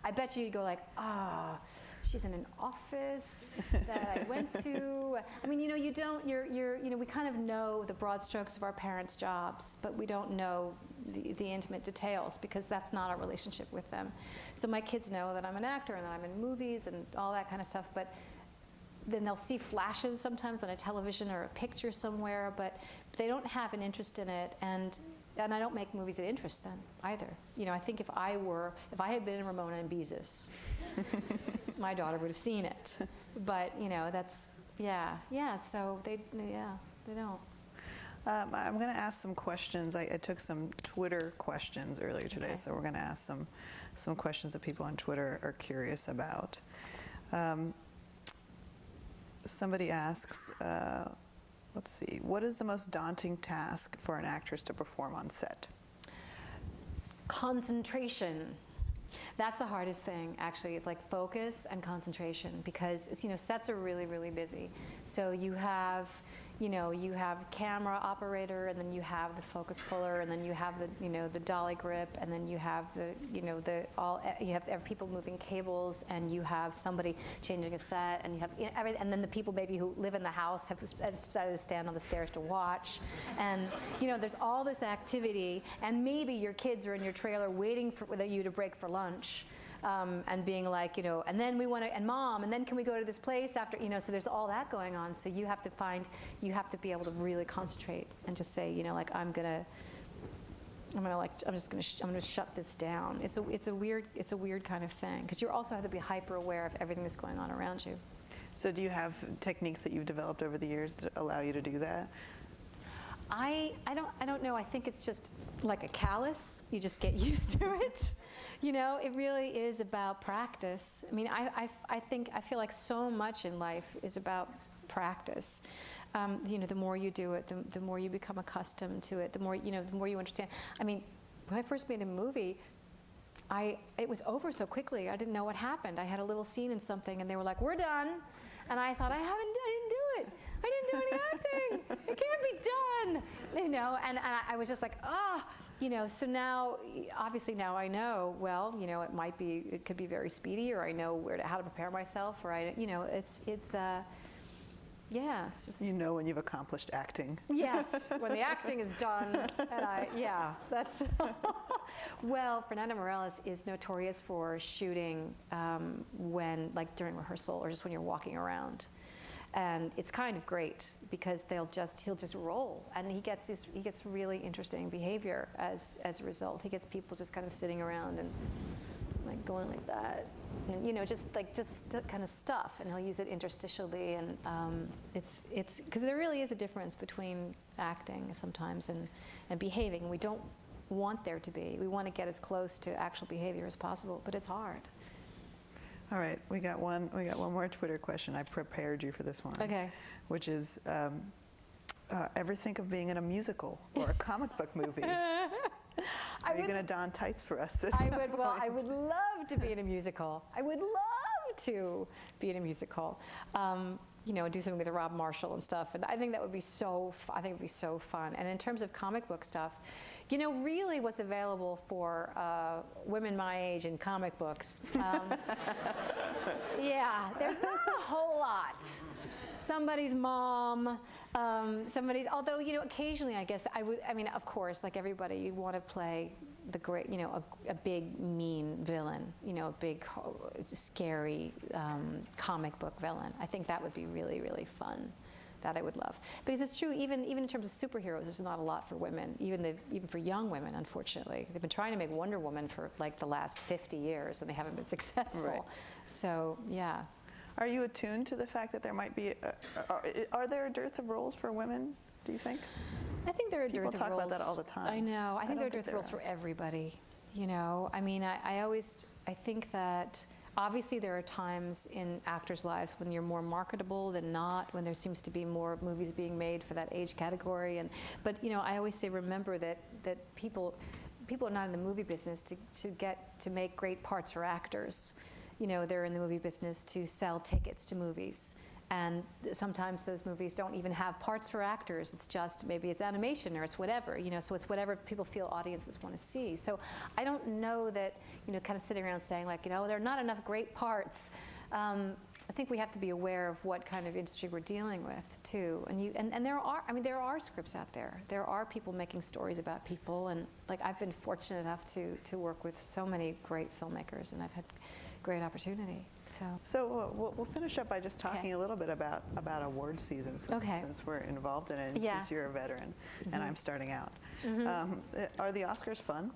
I bet you go like, she's in an office that I went to. I mean, you don't, we kind of know the broad strokes of our parents' jobs, but we don't know the intimate details because that's not our relationship with them. So my kids know that I'm an actor and that I'm in movies and all that kind of stuff, but then they'll see flashes sometimes on a television or a picture somewhere, but they don't have an interest in it, and I don't make movies that interest them either. I think if I had been in Ramona and Beezus, my daughter would have seen it. But that's so they don't. I'm going to ask some questions. I took some Twitter questions earlier today, so we're going to ask some questions that people on Twitter are curious about. Somebody asks, let's see, what is the most daunting task for an actress to perform on set? Concentration. That's the hardest thing, actually. It's like focus and concentration, because sets are really, really busy. So you have camera operator, and then you have the focus puller, and then you have the dolly grip, and then you have you have people moving cables, and you have somebody changing a set, and you have everything, and then the people maybe who live in the house have decided to stand on the stairs to watch, and there's all this activity, and maybe your kids are in your trailer waiting for you to break for lunch. And being like, and then we want to, and mom, and then can we go to this place after, so there's all that going on. So you have to be able to really concentrate and just say, I'm gonna shut this down. It's a weird kind of thing, because you also have to be hyper aware of everything that's going on around you. So do you have techniques that you've developed over the years to allow you to do that? I don't know. I think it's just like a callus. You just get used to it. It really is about practice. I mean, I feel like so much in life is about practice. The more you do it, the more you become accustomed to it. The more you understand. I mean, when I first made a movie, it was over so quickly. I didn't know what happened. I had a little scene in something, and they were like, "We're done," and I thought, I didn't do it. I didn't do any acting. It can't be done, And I was just like, So now, obviously, now I know. Well, it could be very speedy, or I know how to prepare myself, or it's just. When you've accomplished acting. Yes, when the acting is done, and that's. Well, Fernanda Morales is notorious for shooting during rehearsal, or just when you're walking around. And it's kind of great, because he'll just roll, and he gets really interesting behavior as a result. He gets people just kind of sitting around and like going like that, and just kind of stuff, and he'll use it interstitially, and it's because there really is a difference between acting sometimes and behaving. We don't want there to be. We want to get as close to actual behavior as possible, but it's hard. All right, we got one more Twitter question. I prepared you for this one. Okay. Which is, ever think of being in a musical or a comic book movie? Are you going to don tights for us? I would love to be in a musical. I would love to be in a musical. Do something with Rob Marshall and stuff. And I think that would be so fun. And in terms of comic book stuff, really what's available for women my age in comic books. There's not a whole lot. Somebody's mom, although, occasionally I guess of course, like everybody, you want to play the great, a big mean villain, a big scary comic book villain. I think that would be really, really fun. That I would love, because it's true. Even in terms of superheroes, there's not a lot for women. Even for young women, unfortunately, they've been trying to make Wonder Woman for like the last 50 years, and they haven't been successful. Right. So yeah. Are you attuned to the fact that there might be? Are there a dearth of roles for women? Do you think? I think there are a dearth of roles. People talk about that all the time. I know. I think there are dearth of roles for everybody. I mean, I think that. Obviously, there are times in actors' lives when you're more marketable than not, when there seems to be more movies being made for that age category. But I always say, remember that people are not in the movie business to make great parts for actors. They're in the movie business to sell tickets to movies. And sometimes those movies don't even have parts for actors. It's just maybe it's animation or it's whatever, so it's whatever people feel audiences want to see. So I don't know that, kind of sitting around saying like, there are not enough great parts. I think we have to be aware of what kind of industry we're dealing with too. And there are scripts out there. There are people making stories about people, and like I've been fortunate enough to work with so many great filmmakers, and I've had great opportunity. So we'll finish up by just talking a little bit about award season, since we're involved in it, and since you're a veteran and I'm starting out. Are the Oscars fun?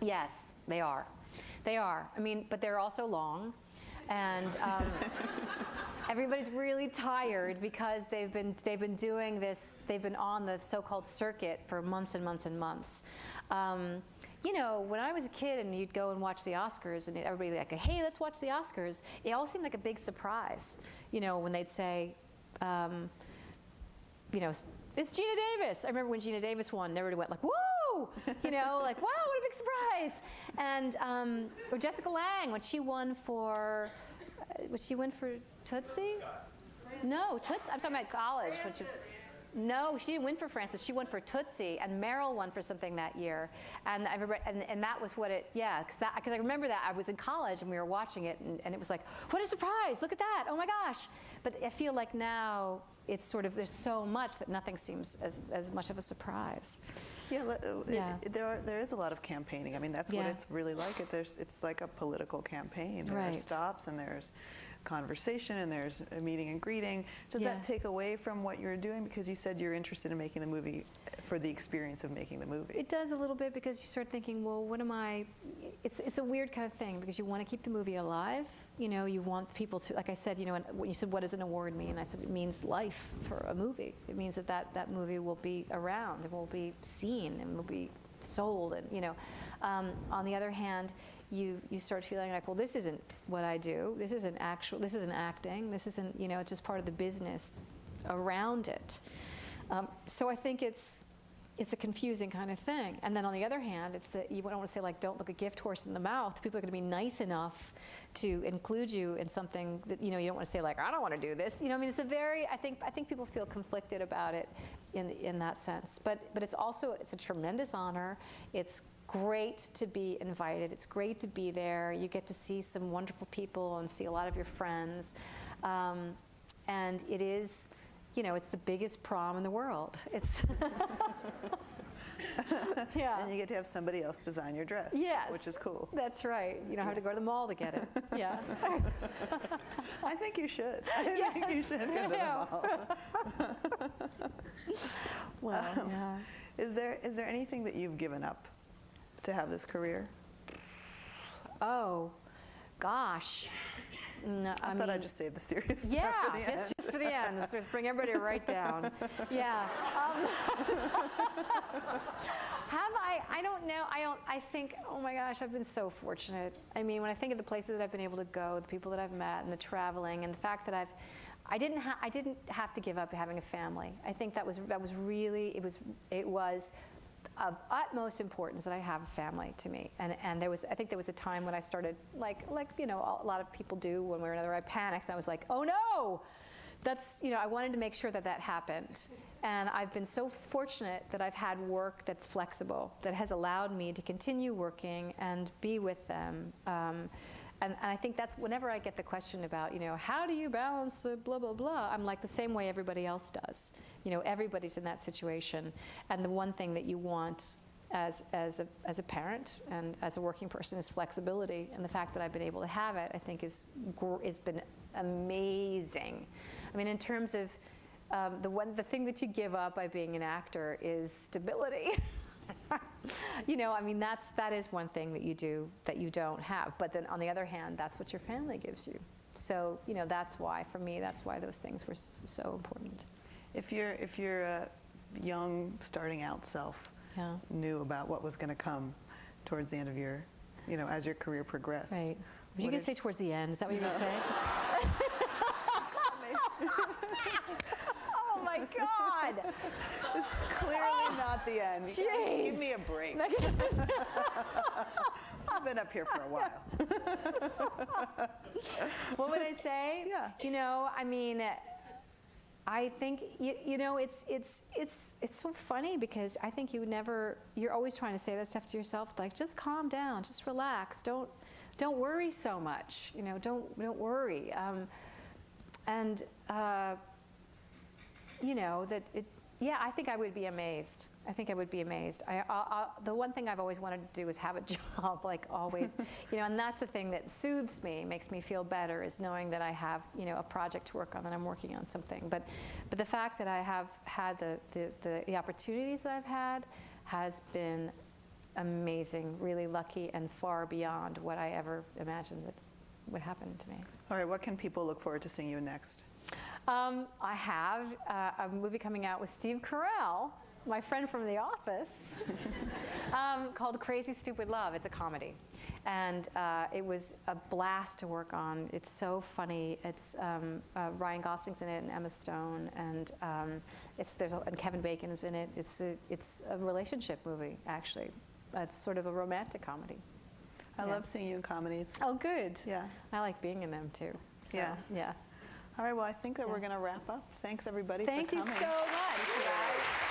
Yes, they are. They are. But they're also long, and everybody's really tired because they've been doing this. They've been on the so-called circuit for months and months and months. When I was a kid and you'd go and watch the Oscars and everybody like, hey, let's watch the Oscars, it all seemed like a big surprise, when they'd say, it's Gina Davis. I remember when Gina Davis won, everybody went like, whoa, like, wow, what a big surprise. And, or Jessica Lange, when she won for, Tootsie? No, Tootsie, I'm talking about college. No, she didn't win for Frances. She won for Tootsie, and Meryl won for something that year. And I remember, and that was what it, because I remember that I was in college and we were watching it, and it was like, what a surprise! Look at that! Oh my gosh! But I feel like now it's sort of there's so much that nothing seems as much of a surprise. There is a lot of campaigning. That's what it's really like. It's like a political campaign. There are stops and there's conversation and there's a meeting and greeting. Does that take away from what you're doing? Because you said you're interested in making the movie for the experience of making the movie. It does a little bit, because you start thinking, well, what am I? It's a weird kind of thing, because you want to keep the movie alive. You want people to, like I said, when you said, what does an award mean? I said, it means life for a movie. It means that movie will be around, it will be seen, and will be sold, and on the other hand, you start feeling like, well, this isn't what I do. This isn't acting. This isn't, it's just part of the business around it. So I think it's a confusing kind of thing. And then on the other hand, it's that you don't want to say like, don't look a gift horse in the mouth. People are going to be nice enough to include you in something that, you don't want to say like, I don't want to do this. It's a very, I think people feel conflicted about it in that sense. But it's a tremendous honor. It's great to be invited. It's great to be there. You get to see some wonderful people and see a lot of your friends. And it is, it's the biggest prom in the world. It's And you get to have somebody else design your dress, which is cool. That's right. You don't have to go to the mall to get it. Yeah. I think you should. I think you should go to the mall. Well, Is there anything that you've given up to have this career? Oh, gosh. No, I thought I'd just save the serious stuff for the end. Just for the end. Let's bring everybody right down. Yeah. Have I? I don't know. I think, oh my gosh, I've been so fortunate. When I think of the places that I've been able to go, the people that I've met, and the traveling, and the fact that I didn't have to give up having a family. I think that was really, it was of utmost importance that I have a family to me. And I think there was a time when I started, like a lot of people do one way or another, I panicked. I was like, oh no, I wanted to make sure that happened. And I've been so fortunate that I've had work that's flexible, that has allowed me to continue working and be with them. And I think that's whenever I get the question about, how do you balance blah, blah, blah, I'm like the same way everybody else does. Everybody's in that situation. And the one thing that you want as a parent and as a working person is flexibility. And the fact that I've been able to have it, I think has been amazing. In terms of the thing that you give up by being an actor is stability. That is one thing that you do that you don't have. But then on the other hand, that's what your family gives you. So, that's why, for me, that's why those things were so important. If your young, starting out self knew about what was going to come towards the end of your, as your career progressed. Right. Were you going to say towards the end? Is that what you were going to say? Oh my God! It's clearly not the end. Jeez. Give me a break. I've been up here for a while. What would I say? Yeah. I think it's so funny because I think you're always trying to say that stuff to yourself, like just calm down, just relax, don't worry so much, don't worry, I think I would be amazed. I think I would be amazed. The one thing I've always wanted to do is have a job, like always, and that's the thing that soothes me, makes me feel better, is knowing that I have, a project to work on, that I'm working on something. But the fact that I have had the opportunities that I've had has been amazing, really lucky, and far beyond what I ever imagined that would happen to me. All right, what can people look forward to seeing you next? I have a movie coming out with Steve Carell, my friend from The Office, called Crazy Stupid Love. It's a comedy. And it was a blast to work on. It's so funny. It's Ryan Gosling's in it, and Emma Stone, and and Kevin Bacon is in it. It's a relationship movie, actually. It's sort of a romantic comedy. I love seeing you in comedies. Oh, good. Yeah. I like being in them, too. So, yeah. All right, well, I think that we're going to wrap up. Thanks, everybody, for coming. Thank you so much, you guys.